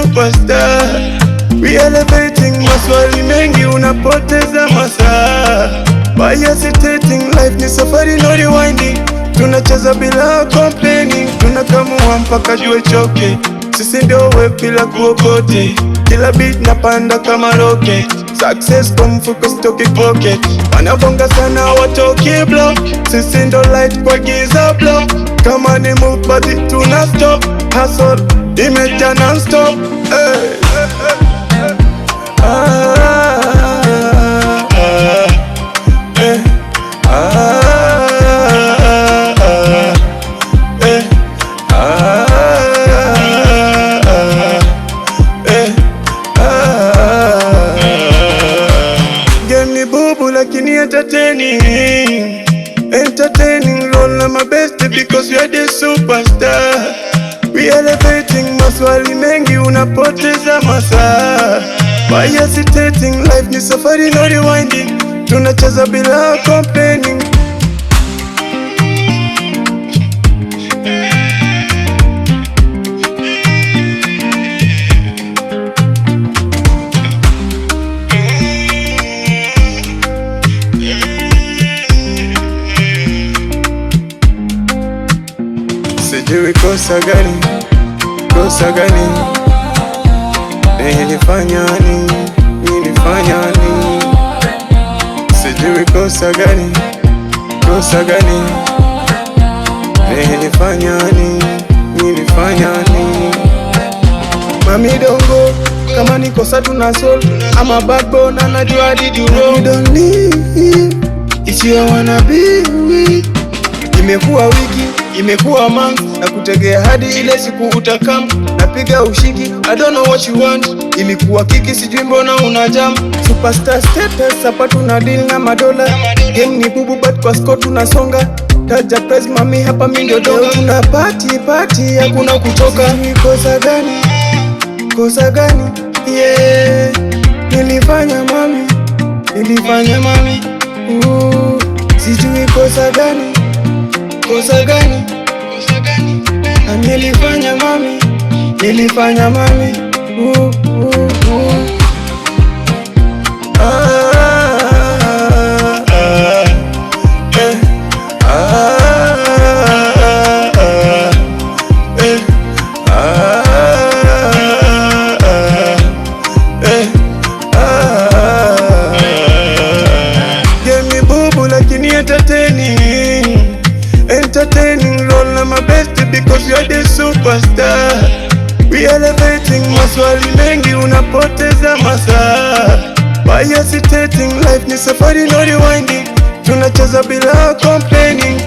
superstar. We elevating, maswali mengi unapoteza masaa. By hesitating, life ni safari no rewinding. Tunacheza bila complaining, tunakamua mpaka jua choke. Sisi ndio we bila kuokote, kila beat napanda kama rocket. Success kwa mfuko stoki pocket, wanabonga sana watoki block. Sisi ndo light kwa giza block, kama ni move basi tuna stop. Hustle imeja non stop, hey. Lakini entertaining roll on my best because we are the superstar. We elevating, maswali mengi unapoteza masaa. By hesitating, life ni safari no rewinding. Tunacheza bila complaining. Sijui kosa gani, nilifanya nini, sijui kosa gani, nilifanya nini. Mami dongo, kama ni kosa tuna solve. I'm a bad boy na najua did you wrong. You don't leave, it's you I wanna be with. Imekuwa wiki, imekuwa month, na kutegea hadi ile siku utakam. Napiga ushiki, I don't know what you want. Ilikuwa kiki, sijui mbona unajam. Superstar status, hapa tuna deal na madola. Game ni bubu but kwa score tunasonga. Taja prize mami, hapa mi ndio dola. Tuna party, hakuna kuchoka. Sijui kosa gani, yeah. Nilifanya mami, sijui kosa gani, nilifanya mami, Game bubu lakini entertaining roll on my best because you are the superstar. We elevating, maswali mengi unapoteza masaa. By hesitating, life ni safari no rewinding. Tunacheza bila complaining.